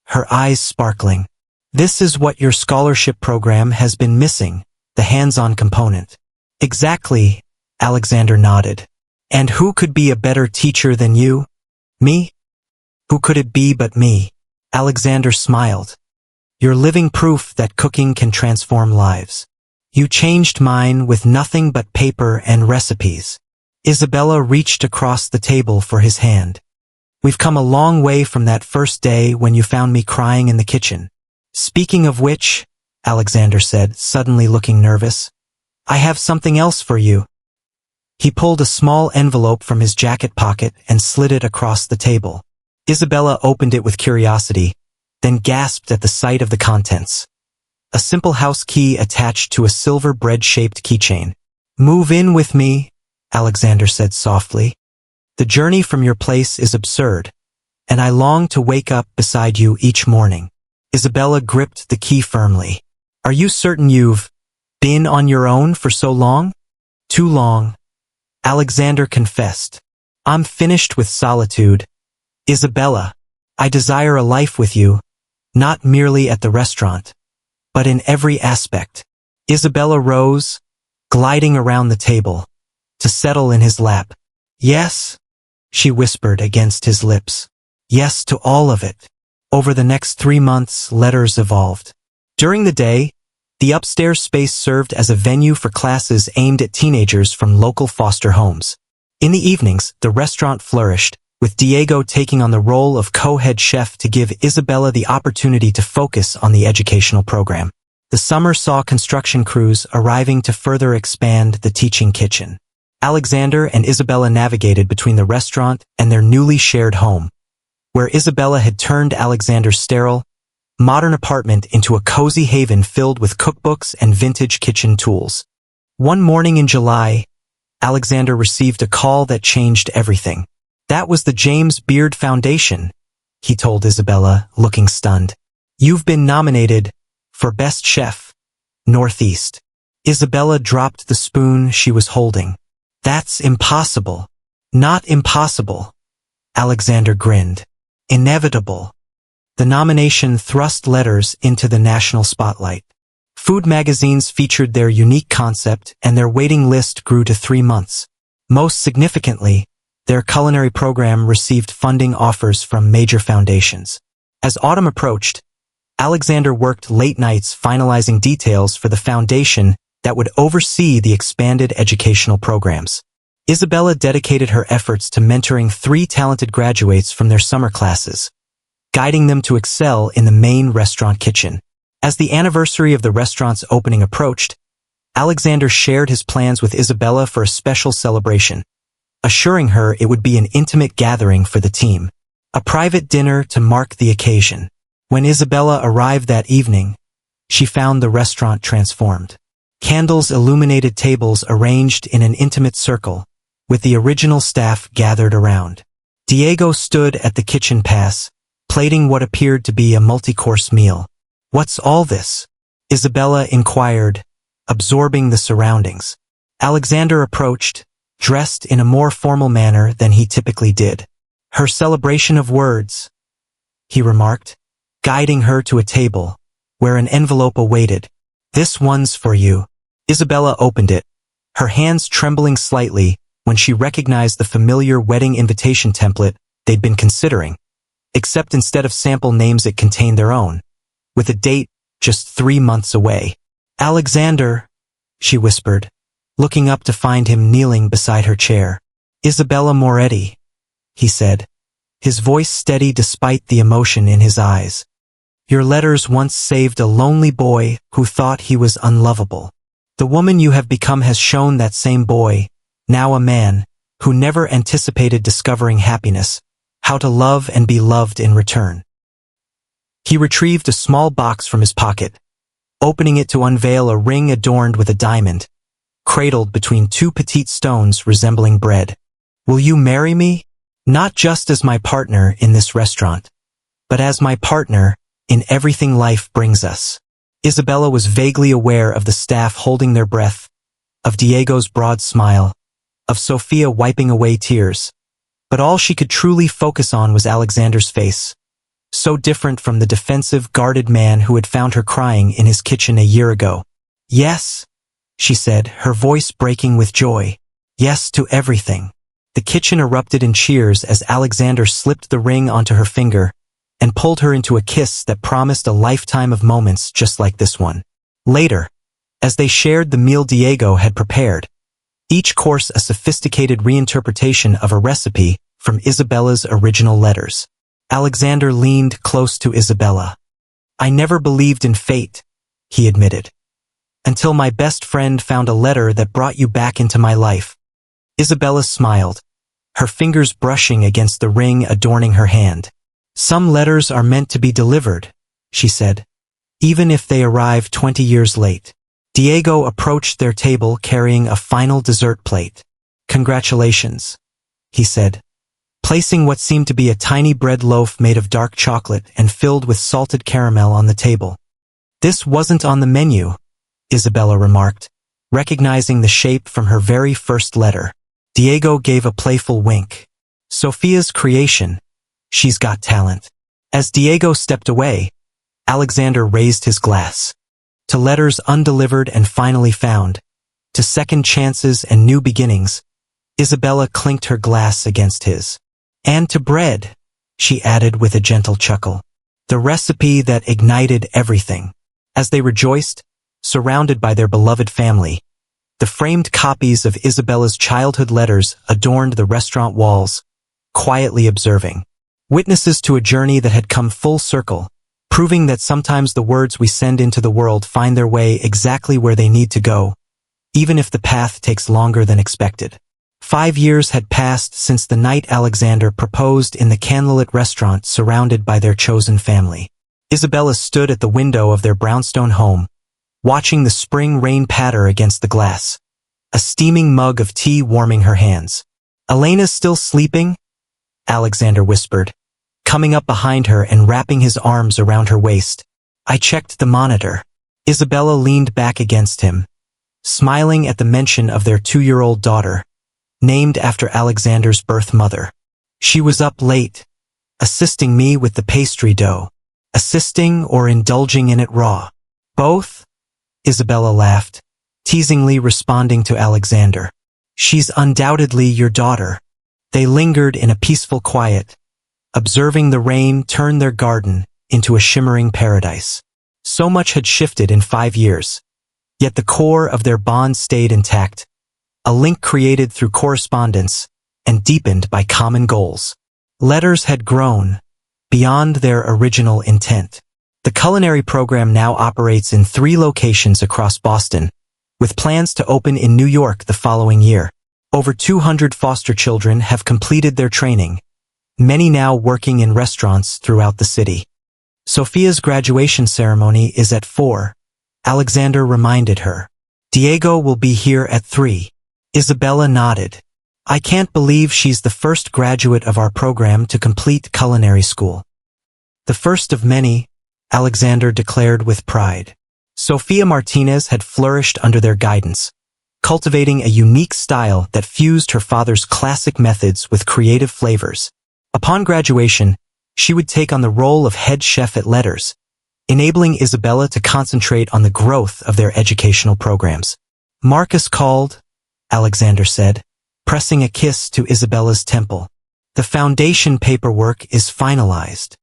her eyes sparkling. This is what your scholarship program has been missing, the hands-on component. Exactly, Alexander nodded. And who could be a better teacher than you? Me? Who could it be but me? Alexander smiled. You're living proof that cooking can transform lives. You changed mine with nothing but paper and recipes. Isabella reached across the table for his hand. We've come a long way from that first day when you found me crying in the kitchen. Speaking of which, Alexander said, suddenly looking nervous, I have something else for you. He pulled a small envelope from his jacket pocket and slid it across the table. Isabella opened it with curiosity, then gasped at the sight of the contents. A simple house key attached to a silver bread-shaped keychain. Move in with me, Alexander said softly. The journey from your place is absurd, and I long to wake up beside you each morning. Isabella gripped the key firmly. Are you certain you've been on your own for so long? Too long. Alexander confessed. I'm finished with solitude. Isabella, I desire a life with you, not merely at the restaurant, but in every aspect. Isabella rose, gliding around the table, to settle in his lap. Yes, she whispered against his lips. Yes to all of it. Over the next 3 months, letters evolved. During the day, the upstairs space served as a venue for classes aimed at teenagers from local foster homes. In the evenings, the restaurant flourished, with Diego taking on the role of co-head chef to give Isabella the opportunity to focus on the educational program. The summer saw construction crews arriving to further expand the teaching kitchen. Alexander and Isabella navigated between the restaurant and their newly shared home, where Isabella had turned Alexander's sterile, modern apartment into a cozy haven filled with cookbooks and vintage kitchen tools. One morning in July, Alexander received a call that changed everything. That was the James Beard Foundation, he told Isabella, looking stunned. You've been nominated for Best Chef, Northeast. Isabella dropped the spoon she was holding. That's impossible. Not impossible. Alexander grinned. Inevitable. The nomination thrust letters into the national spotlight. Food magazines featured their unique concept and their waiting list grew to 3 months. Most significantly, their culinary program received funding offers from major foundations. As autumn approached, Alexander worked late nights finalizing details for the foundation that would oversee the expanded educational programs. Isabella dedicated her efforts to mentoring 3 talented graduates from their summer classes, guiding them to excel in the main restaurant kitchen. As the anniversary of the restaurant's opening approached, Alexander shared his plans with Isabella for a special celebration, assuring her it would be an intimate gathering for the team, a private dinner to mark the occasion. When Isabella arrived that evening, she found the restaurant transformed. Candles illuminated tables arranged in an intimate circle, with the original staff gathered around. Diego stood at the kitchen pass, plating what appeared to be a multi-course meal. "What's all this?" Isabella inquired, absorbing the surroundings. Alexander approached, dressed in a more formal manner than he typically did. "Her celebration of words," he remarked, guiding her to a table, where an envelope awaited. "This one's for you." Isabella opened it, her hands trembling slightly when she recognized the familiar wedding invitation template they'd been considering, except instead of sample names it contained their own, with a date just 3 months away. "Alexander," she whispered, looking up to find him kneeling beside her chair. "Isabella Moretti," he said, his voice steady despite the emotion in his eyes. "Your letters once saved a lonely boy who thought he was unlovable. The woman you have become has shown that same boy, now a man, who never anticipated discovering happiness, how to love and be loved in return." He retrieved a small box from his pocket, opening it to unveil a ring adorned with a diamond, cradled between 2 petite stones resembling bread. "Will you marry me? Not just as my partner in this restaurant, but as my partner in everything life brings us." Isabella was vaguely aware of the staff holding their breath, of Diego's broad smile, of Sophia wiping away tears, but all she could truly focus on was Alexander's face, so different from the defensive, guarded man who had found her crying in his kitchen a year ago. "Yes," she said, her voice breaking with joy. "Yes to everything." The kitchen erupted in cheers as Alexander slipped the ring onto her finger and pulled her into a kiss that promised a lifetime of moments just like this one. Later, as they shared the meal Diego had prepared, each course a sophisticated reinterpretation of a recipe from Isabella's original letters, Alexander leaned close to Isabella. "I never believed in fate," he admitted, "until my best friend found a letter that brought you back into my life." Isabella smiled, her fingers brushing against the ring adorning her hand. "Some letters are meant to be delivered," she said, "even if they arrive 20 years late." Diego approached their table carrying a final dessert plate. "Congratulations," he said, placing what seemed to be a tiny bread loaf made of dark chocolate and filled with salted caramel on the table. "This wasn't on the menu," Isabella remarked, recognizing the shape from her very first letter. Diego gave a playful wink. "Sophia's creation. She's got talent." As Diego stepped away, Alexander raised his glass. To letters undelivered and finally found, to second chances and new beginnings, Isabella clinked her glass against his. "And to bread," she added with a gentle chuckle. "The recipe that ignited everything." As they rejoiced, surrounded by their beloved family, the framed copies of Isabella's childhood letters adorned the restaurant walls, quietly observing. Witnesses to a journey that had come full circle, proving that sometimes the words we send into the world find their way exactly where they need to go, even if the path takes longer than expected. 5 years had passed since the night Alexander proposed in the candlelit restaurant surrounded by their chosen family. Isabella stood at the window of their brownstone home, watching the spring rain patter against the glass, a steaming mug of tea warming her hands. "Elena's still sleeping?" Alexander whispered, coming up behind her and wrapping his arms around her waist. "I checked the monitor." Isabella leaned back against him, smiling at the mention of their 2-year-old daughter, named after Alexander's birth mother. "She was up late, assisting me with the pastry dough." "Assisting or indulging in it raw?" "Both," Isabella laughed, teasingly responding to Alexander. "She's undoubtedly your daughter." They lingered in a peaceful quiet, observing the rain turn their garden into a shimmering paradise. So much had shifted in 5 years. Yet the core of their bond stayed intact, a link created through correspondence and deepened by common goals. Letters had grown beyond their original intent. The culinary program now operates in 3 locations across Boston, with plans to open in New York the following year. Over 200 foster children have completed their training, many now working in restaurants throughout the city. Sophia's graduation ceremony is at 4, Alexander reminded her. Diego will be here at 3. Isabella nodded. I can't believe she's the first graduate of our program to complete culinary school. The first of many, Alexander declared with pride. Sofia Martinez had flourished under their guidance, cultivating a unique style that fused her father's classic methods with creative flavors. Upon graduation, she would take on the role of head chef at Letters, enabling Isabella to concentrate on the growth of their educational programs. Marcus called, Alexander said, pressing a kiss to Isabella's temple. The foundation paperwork is finalized.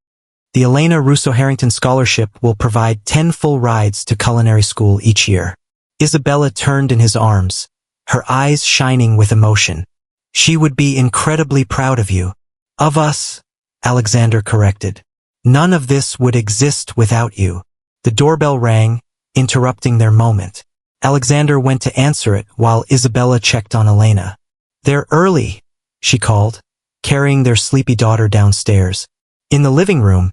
The Elena Russo Harrington Scholarship will provide 10 full rides to culinary school each year. Isabella turned in his arms, her eyes shining with emotion. She would be incredibly proud of you. Of us, Alexander corrected. None of this would exist without you. The doorbell rang, interrupting their moment. Alexander went to answer it while Isabella checked on Elena. They're early, she called, carrying their sleepy daughter downstairs. In the living room,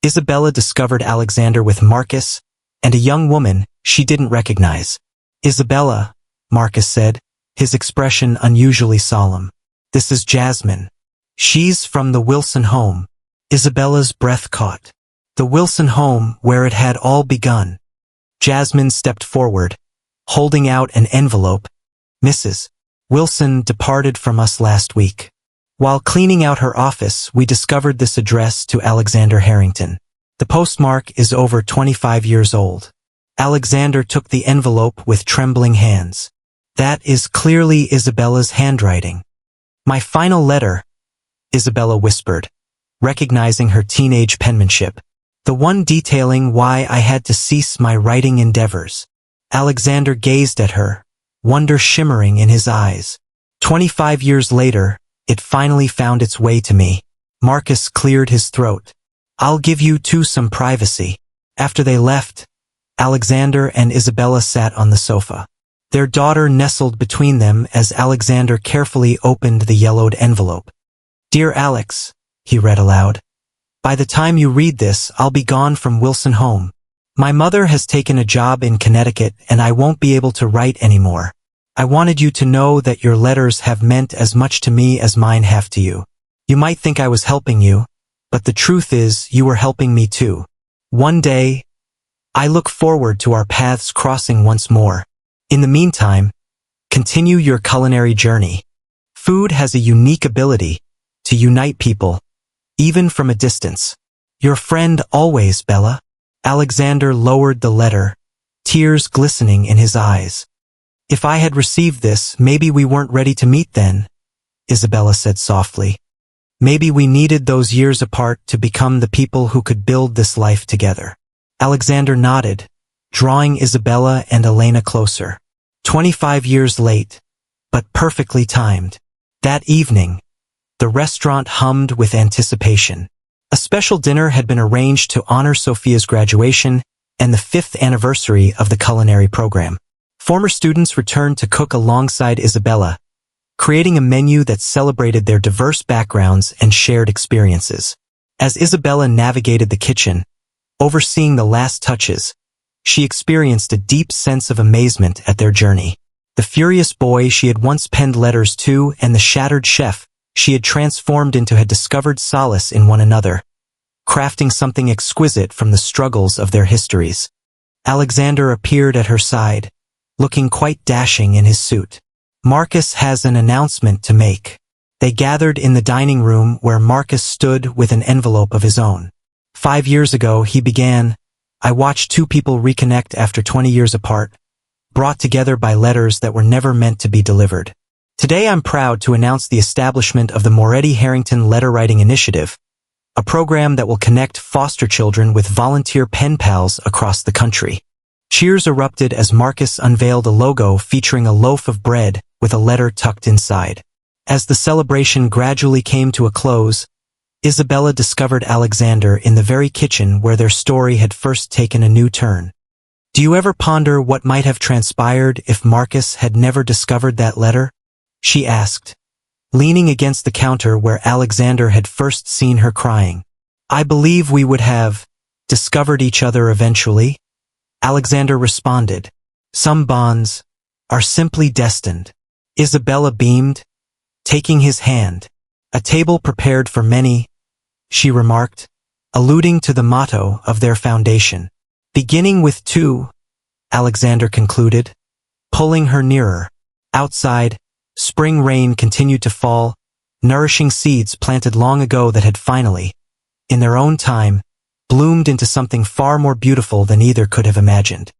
Isabella discovered Alexander with Marcus and a young woman she didn't recognize. Isabella, Marcus said, his expression unusually solemn. This is Jasmine. She's from the Wilson home. Isabella's breath caught. The Wilson home where it had all begun. Jasmine stepped forward, holding out an envelope. Mrs. Wilson departed from us last week. While cleaning out her office, we discovered this address to Alexander Harrington. The postmark is over 25 years old. Alexander took the envelope with trembling hands. That is clearly Isabella's handwriting. My final letter, Isabella whispered, recognizing her teenage penmanship. The one detailing why I had to cease my writing endeavors. Alexander gazed at her, wonder shimmering in his eyes. 25 years later, it finally found its way to me. Marcus cleared his throat. I'll give you two some privacy. After they left, Alexander and Isabella sat on the sofa. Their daughter nestled between them as Alexander carefully opened the yellowed envelope. Dear Alex, he read aloud. By the time you read this, I'll be gone from Wilson home. My mother has taken a job in Connecticut and I won't be able to write anymore. I wanted you to know that your letters have meant as much to me as mine have to you. You might think I was helping you, but the truth is you were helping me too. One day, I look forward to our paths crossing once more. In the meantime, continue your culinary journey. Food has a unique ability to unite people, even from a distance. Your friend always, Bella. Alexander lowered the letter, tears glistening in his eyes. If I had received this, maybe we weren't ready to meet then, Isabella said softly. Maybe we needed those years apart to become the people who could build this life together. Alexander nodded, drawing Isabella and Elena closer. 25 years late, but perfectly timed. That evening, the restaurant hummed with anticipation. A special dinner had been arranged to honor Sophia's graduation and the 5th anniversary of the culinary program. Former students returned to cook alongside Isabella, creating a menu that celebrated their diverse backgrounds and shared experiences. As Isabella navigated the kitchen, overseeing the last touches, she experienced a deep sense of amazement at their journey. The furious boy she had once penned letters to and the shattered chef she had transformed into had discovered solace in one another, crafting something exquisite from the struggles of their histories. Alexander appeared at her side, looking quite dashing in his suit. Marcus has an announcement to make. They gathered in the dining room where Marcus stood with an envelope of his own. 5 years ago, he began, I watched two people reconnect after 20 years apart, brought together by letters that were never meant to be delivered. Today I'm proud to announce the establishment of the Moretti-Harrington Letter Writing Initiative, a program that will connect foster children with volunteer pen pals across the country. Cheers erupted as Marcus unveiled a logo featuring a loaf of bread with a letter tucked inside. As the celebration gradually came to a close, Isabella discovered Alexander in the very kitchen where their story had first taken a new turn. Do you ever ponder what might have transpired if Marcus had never discovered that letter? She asked, leaning against the counter where Alexander had first seen her crying. I believe we would have discovered each other eventually, Alexander responded. Some bonds are simply destined. Isabella beamed, taking his hand. A table prepared for many, she remarked, alluding to the motto of their foundation. Beginning with two, Alexander concluded, pulling her nearer. Outside, spring rain continued to fall, nourishing seeds planted long ago that had finally, in their own time, bloomed into something far more beautiful than either could have imagined.